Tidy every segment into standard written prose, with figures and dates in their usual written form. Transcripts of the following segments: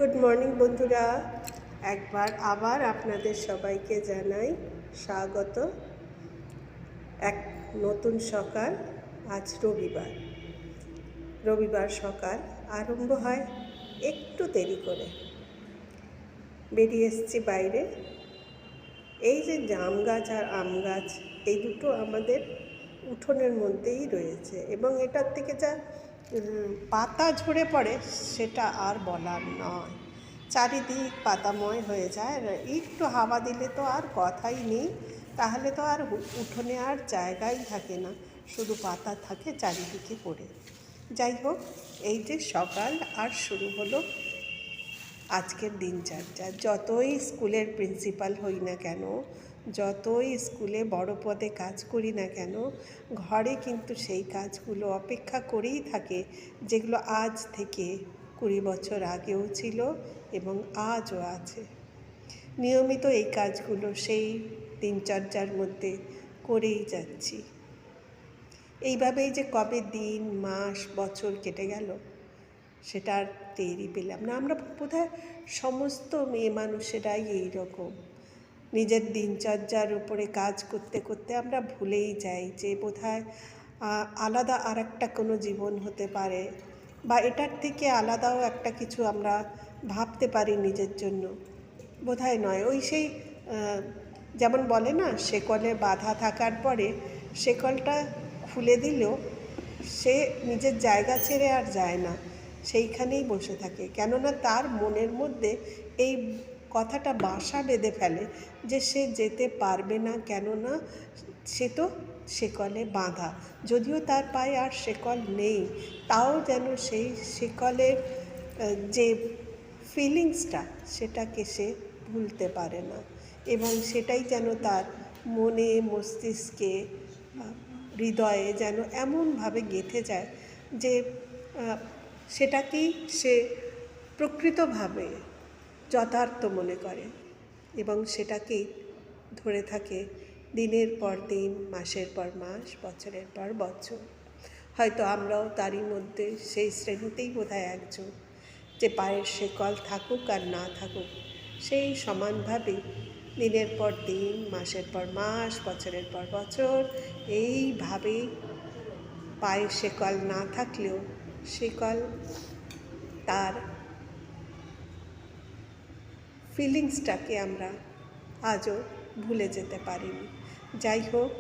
Good morning বন্ধুরা, একবার আবার আপনাদের সবাইকে জানাই স্বাগত। এক নতুন সকাল। আজ রবিবার সকাল আরম্ভ হয় একটু দেরি করে। বেরিয়ে এসেছি বাইরে। এই যে জাম গাছ আর আম গাছ, এই দুটো আমাদের উঠোনের মধ্যেই রয়েছে এবং এটার থেকে যা পাতা ঝরে পড়ে সেটা আর বলার নয়। চারিদিক পাতাময় হয়ে যায়, আর একটু হাওয়া দিলে তো আর কথাই নেই। তাহলে তো আর উঠোনে আর জায়গাই থাকে না, শুধু পাতা থাকে চারিদিকে পড়ে। যাই হোক, এই যে সকাল আর শুরু হলো আজকের দিনচর্যা। যতই স্কুলের প্রিন্সিপাল হই না কেন, যতই স্কুলে বড় পদে কাজ করি না কেন, ঘরে কিন্তু সেই কাজগুলো অপেক্ষা করেই থাকে, যেগুলো আজ থেকে 20 বছর আগেও ছিল এবং আজও আছে। নিয়মিত এই কাজগুলো সেই দিনচর্যার মধ্যে করেই যাচ্ছি। এইভাবেই যে কবে দিন, মাস, বছর কেটে গেল সেটা আর টেরই পেলাম না। আমরা বোধহয় সমস্ত মেয়ে মানুষেরাই এই রকম। নিজের দিনচর্যার উপরে কাজ করতে করতে আমরা ভুলেই যাই যে বোধহয় আলাদা আর একটা কোনো জীবন হতে পারে, বা এটার থেকে আলাদাও একটা কিছু আমরা ভাবতে পারি নিজের জন্য। বোধহয় নয়। ওই সেই যেমন বলে না, শেকলে বাঁধা থাকার পরে শেকলটা খুলে দিলেও সে নিজের জায়গা ছেড়ে আর যায় না, সেইখানেই বসে থাকে। কেননা তার মনের মধ্যে এই কথাটা বাসা বেঁধে ফেলে যে সে যেতে পারবে না, কেননা সে তো শেকলে বাঁধা। যদিও তার পায়ে আর শেকল নেই, তাও যেন সেই শেকলের যে ফিলিংসটা সেটাকে সে ভুলতে পারে না, এবং সেটাই যেন তার মনে, মস্তিষ্কে, হৃদয়ে যেন এমনভাবে গেঁথে যায় যে সেটাকেই সে প্রকৃতভাবে যথার্থ মনে করে এবং সেটাকেই ধরে থাকে দিনের পর দিন, মাসের পর মাস, বছরের পর বছর। হয়তো আমরাও তারই মধ্যে সেই শ্রেণীতেই বোধহয় একজন, যে পায়ের শেকল থাকুক আর না থাকুক সেই সমানভাবে দিনের পর দিন, মাসের পর মাস, বছরের পর বছর এইভাবেই পায়ের শেকল না থাকলেও শেকল তার ফিলিংসটাকে আমরা আজও ভুলে যেতে পারিনি। যাই হোক,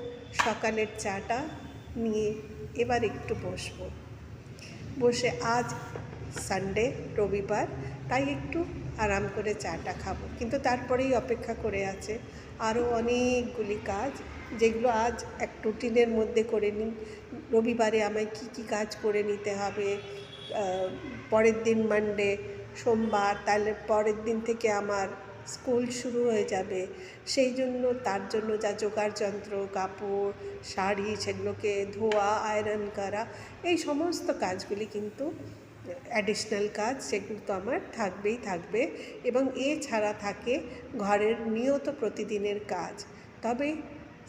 সকালের চাটা নিয়ে এবার একটু বসে আজ সানডে, রবিবার, তাই একটু আরাম করে চাটা খাবো। কিন্তু তারপরেই অপেক্ষা করে আছে আরও অনেকগুলি কাজ, যেগুলো আজ এক রুটিনের মধ্যে করে নিই। রবিবারে আমায় কী কাজ করে নিতে হবে, পরের দিন মানডে, সোমবার, তাহলে পরের দিন থেকে আমার স্কুল শুরু হয়ে যাবে। সেই জন্য তার জন্য যা জোগাড় যন্ত্র, কাপড়, শাড়ি, সেগুলোকে ধোয়া, আয়রন করা, এই সমস্ত কাজগুলি কিন্তু অ্যাডিশনাল কাজ, সেগুলো তো আমার থাকবে। এবং এছাড়া থাকে ঘরের নিয়ত প্রতিদিনের কাজ। তবে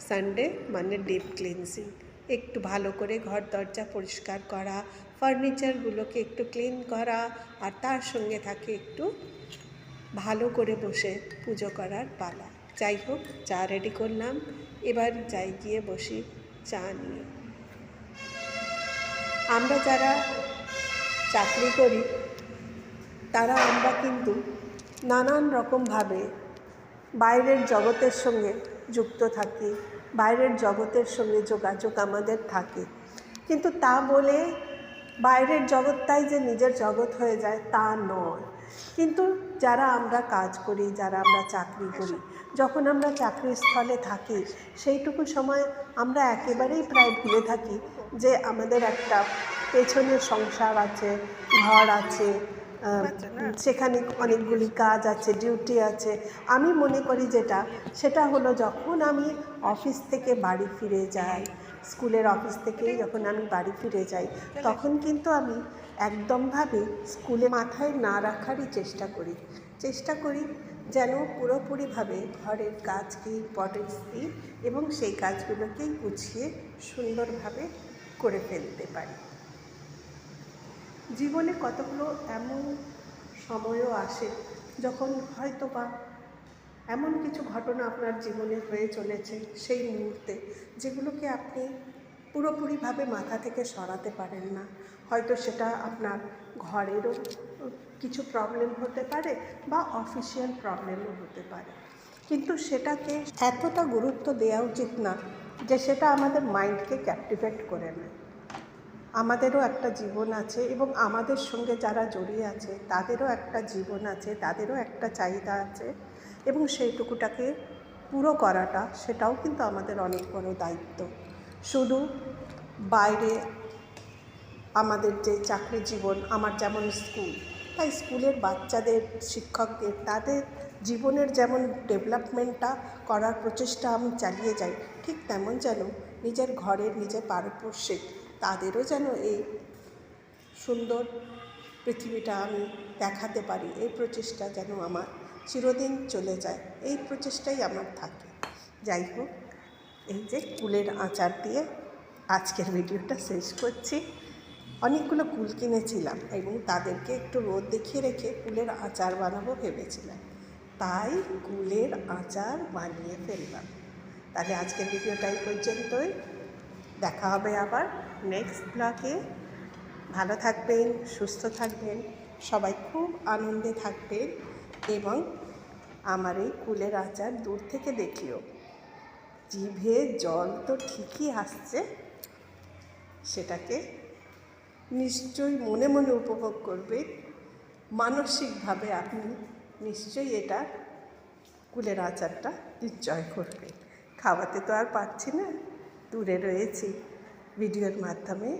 সানডে মানে ডিপ ক্লিনজিং, একটু ভালো করে ঘর দরজা পরিষ্কার করা, ফার্নিচারগুলোকে একটু ক্লিন করা, আর তার সঙ্গে থাকে একটু ভালো করে বসে পুজো করার পালা। যাই হোক, চা রেডি করলাম, এবার যাই গিয়ে বসি চা নিয়ে। আমরা যারা চাকরি করি আমরা কিন্তু নানান রকমভাবে বাইরের জগতের সঙ্গে যুক্ত থাকি, বাইরের জগতের সঙ্গে যোগাযোগ আমাদের থাকে। কিন্তু তা বলে বাইরের জগৎটাই যে নিজের জগৎ হয়ে যায় তা নয়। কিন্তু যারা আমরা কাজ করি, যারা আমরা চাকরি করি, যখন আমরা চাকরির স্থলে থাকি সেইটুকু সময় আমরা একেবারেই প্রায় ভুলে থাকি যে আমাদের একটা পেছনের সংসার আছে, ঘর আছে, সেখানে অনেকগুলি কাজ আছে, ডিউটি আছে। আমি মনে করি সেটা হলো যখন আমি অফিস থেকে বাড়ি ফিরে যাই, স্কুলের অফিস থেকে যখন আমি বাড়ি ফিরে যাই, তখন কিন্তু আমি একদমভাবে স্কুলে মাথায় না রাখারই চেষ্টা করি যেন পুরোপুরিভাবে ঘরের কাজকে ইম্পর্টেন্স দিই এবং সেই কাজগুলোকেই গুছিয়ে সুন্দরভাবে করে ফেলতে পারি। জীবনে কতগুলো এমন সময়ও আসে যখন হয়তো বা এমন কিছু ঘটনা আপনার জীবনে হয়ে চলেছে সেই মুহূর্তে, যেগুলোকে আপনি পুরোপুরিভাবে মাথা থেকে সরাতে পারেন না। হয়তো সেটা আপনার ঘরেরও কিছু প্রবলেম হতে পারে বা অফিসিয়াল প্রবলেমও হতে পারে, কিন্তু সেটাকে এতটা গুরুত্ব দেওয়া উচিত না যে সেটা আমাদের মাইন্ডকে ক্যাপটিভেট করে নেয়। আমাদেরও একটা জীবন আছে এবং আমাদের সঙ্গে যারা জড়িয়ে আছে তাদেরও একটা জীবন আছে, তাদেরও একটা চাহিদা আছে, এবং সেইটুকুটাকে পুরো করাটা সেটাও কিন্তু আমাদের অনেক বড় দায়িত্ব। শুধু বাইরে আমাদের যে চাকরি জীবন, আমার যেমন স্কুল, তাই স্কুলের বাচ্চাদের, শিক্ষকদের, তাদের জীবনের যেমন ডেভেলপমেন্টটা করার প্রচেষ্টা আমি চালিয়ে যাই, ঠিক তেমন যেন নিজের ঘরের, নিজের পারিপার্শ্বিক তাদেরও যেন এই সুন্দর পৃথিবীটা আমি দেখাতে পারি, এই প্রচেষ্টা যেন আমার চিরদিন চলে যায়, এই প্রচেষ্টাই আমার থাকে। যাই হোক, এই যে কুলের আচার দিয়ে আজকের ভিডিওটা শেষ করছি। অনেকগুলো কুল কিনেছিলাম এবং তাদেরকে একটু রোদ দেখিয়ে রেখে কুলের আচার বানাবো ভেবেছিলাম, তাই কুলের আচার বানিয়ে ফেললাম। তাহলে আজকের ভিডিওটাই পর্যন্তই, দেখা হবে আবার নেক্সট ব্লগে। ভালো থাকবেন, সুস্থ থাকবেন, সবাই খুব আনন্দে থাকবেন, এবং আমার এই কুলের আচার দূর থেকে দেখলেও জিভে জল তো ঠিকই আসছে, সেটাকে নিশ্চয়ই মনে মনে উপভোগ করবেন। মানসিকভাবে আপনি নিশ্চয়ই এটা কুলের আচারটা এনজয় করবেন। খাওয়াতে তো আর পারছি না, দূরে রয়েছি ভিডিওর মাধ্যমে।